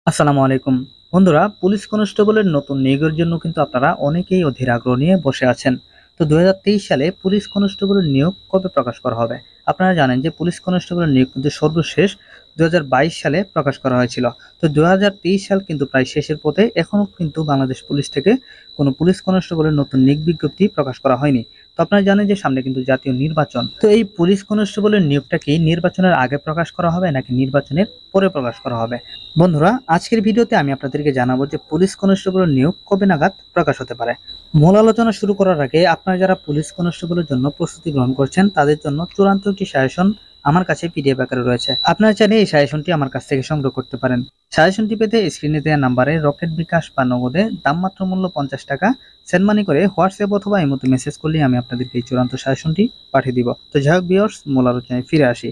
আসসালামু আলাইকুম। বন্ধুরা, পুলিশ কনস্টেবলের নতুন নিয়োগের জন্য কিন্তু আপনারা অনেকেই অধীর আগ্রহ নিয়ে বসে আছেন। তো ২০২৩ সালে পুলিশ কনস্টেবলের নিয়োগ কবে প্রকাশ করা হবে? আপনারা জানেন যে পুলিশ কনস্টেবলের নিয়োগ কিন্তু সর্বশেষ ২০২২ সালে প্রকাশ করা হয়েছিল। তো ২০২৩ সাল কিন্তু প্রায় শেষের পথে, এখনো কিন্তু বাংলাদেশ পুলিশ থেকে কোনো পুলিশ কনস্টেবলের নতুন নিয়োগ বিজ্ঞপ্তি প্রকাশ করা হয়নি। তো আপনারা জানেন যে সামনে কিন্তু জাতীয় নির্বাচন। তো এই পুলিশ কনস্টেবলের নিয়োগটা কি নির্বাচনের আগে প্রকাশ করা হবে নাকি নির্বাচনের পরে প্রকাশ করা হবে? বন্ধুরা, আজকের ভিডিওতে আমি আপনাদেরকে জানাবো যে পুলিশ কনস্টেবলের নিয়োগ কবে নাগাদ প্রকাশ হতে পারে। মূল আলোচনা শুরু করার আগে আপনারা যারা পুলিশ কনস্টেবলের জন্য প্রস্তুতি গ্রহণ করছেন তাদের জন্য চূড়ান্ত একটি সাজেশন আমার কাছে পিডিএফ আকারে রয়েছে। আপনারা চাইলে এই সাজেশনটি আমার কাছ থেকে সংগ্রহ করতে পারেন। সাজেশনটি পেতে স্ক্রিনে দেওয়া নাম্বারে রকেট, বিকাশ বা নগদে দামমাত্র মূল্য 50 টাকা সেন্ড মানি করে হোয়াটসঅ্যাপ অথবা ইমোতে মেসেজ করলেই আমি আপনাদেরকে এই চূড়ান্ত সাজেশনটি পাঠিয়ে দিব। তো যাই হোক ভিউয়ার্স, মূল আলোচনায় ফিরে আসি।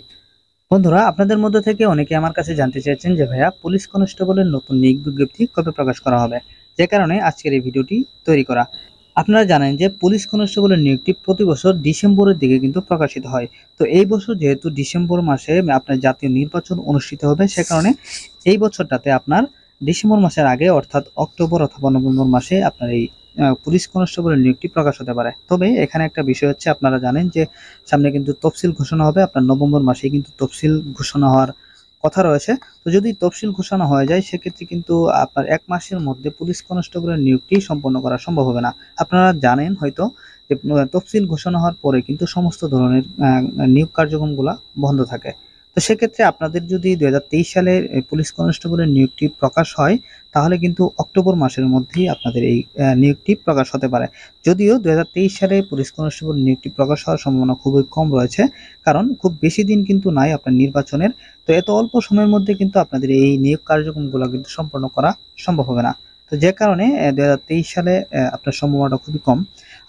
বন্ধুরা, আপনাদের মধ্যে থেকে অনেকে আমার কাছে জানতে চেয়েছেন যে ভাইয়া, পুলিশ কনস্টেবলের নতুন নিয়োগ বিজ্ঞপ্তি কবে প্রকাশ করা হবে, যে কারণে আজকের এই ভিডিওটি তৈরি করা। আপনারা জানেন যে পুলিশ কনস্টেবলের নিয়োগটি প্রতি বছর ডিসেম্বরের দিকে কিন্তু প্রকাশিত হয়। তো এই বছর যেহেতু ডিসেম্বর মাসে আপনার জাতীয় নির্বাচন অনুষ্ঠিত হবে, সে কারণে এই বছরটাতে আপনার ডিসেম্বর মাসের আগে অর্থাৎ অক্টোবর অথবা নভেম্বর মাসে আপনার এই পুলিশ কনস্টেবলের নিয়োগটি প্রকাশ হতে পারে। তবে এখানে একটা বিষয় হচ্ছে, আপনারা জানেন যে সামনে কিন্তু তফসিল ঘোষণা হবে। আপনার নভেম্বর মাসে কিন্তু তফসিল ঘোষণা হওয়ার কথা রয়েছে। তো যদি তফসিল ঘোষণা হয়ে যায়, সেক্ষেত্রে কিন্তু আপনার ১ মাসের মধ্যে পুলিশ কনস্টেবলের নিয়োগটি সম্পন্ন করা সম্ভব হবে না। আপনারা জানেন হয়তো যে তফসিল ঘোষণা হওয়ার পরে কিন্তু সমস্ত ধরনের নিয়োগ কার্যক্রমগুলা বন্ধ থাকে। তো সেক্ষেত্রে আপনাদের যদি ২০২৩ সালে পুলিশ কনস্টেবলের নিয়োগটি প্রকাশ হয়, তাহলে কিন্তু অক্টোবর মাসের মধ্যেই আপনাদের এই নিয়োগটি প্রকাশ হতে পারে। যদিও ২০২৩ সালে পুলিশ কনস্টেবল নিয়োগটি প্রকাশ হওয়ার সম্ভাবনা খুবই কম রয়েছে, কারণ খুব বেশি দিন কিন্তু নাই আপনার নির্বাচনের। তো এত অল্প সময়ের মধ্যে কিন্তু আপনাদের এই নিয়োগ কার্যক্রমগুলো কিন্তু সম্পন্ন করা সম্ভব হবে না। তো যে কারণে ২০২৩ সালে আপনার সম্ভাবনাটা খুবই কম।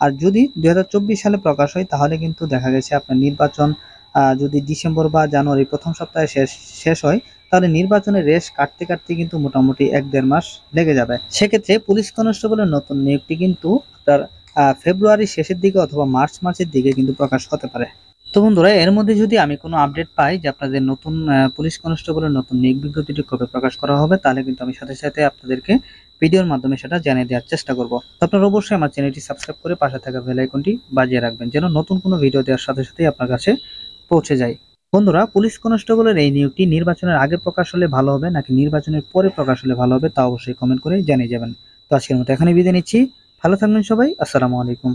আর যদি ২০২৪ সালে প্রকাশ হয়, তাহলে কিন্তু দেখা গেছে আপনার নির্বাচন যদি ডিসেম্বর বা জানুয়ারি প্রথম সপ্তাহে শেষ শেষ হয়, তাহলে নির্বাচনের রেশ কাটতে কাটতে কিন্তু মোটামুটি ১-১.৫ মাস লেগে যাবে। সেক্ষেত্রে পুলিশ কনস্টেবলের নতুন নিয়োগটি কিন্তু আপনার ফেব্রুয়ারির শেষের দিকে অথবা মার্চ মাসের দিকে কিন্তু প্রকাশ হতে পারে। তো বন্ধুরা, এর মধ্যে যদি আমি কোনো আপডেট পাই যে আপনাদের নতুন পুলিশ কনস্টেবলের নতুন নিয়োগ বিজ্ঞপ্তিটি কবে প্রকাশ করা হবে, তাহলে কিন্তু আমি সাথে সাথে আপনাদেরকে ভিডিওর মাধ্যমে সেটা জানিয়ে দেওয়ার চেষ্টা করব। তো আপনারা অবশ্যই আমার চ্যানেলটি সাবস্ক্রাইব করে পাশে থাকা বেল আইকনটি বাজিয়ে রাখবেন, যেন নতুন কোনো ভিডিও দেওয়ার সাথে সাথেই আপনার কাছে পৌঁছে যায়। বন্ধুরা, পুলিশ কনস্টেবলের এই নিয়োগটি নির্বাচনের আগে প্রকাশ হলে ভালো হবে নাকি নির্বাচনের পরে প্রকাশ হলে ভালো হবে, তা অবশ্যই কমেন্ট করে জানিয়ে যাবেন। তো আজকের মতো এখানে বিদায় নিচ্ছি। ভালো থাকবেন সবাই। আসসালামু আলাইকুম।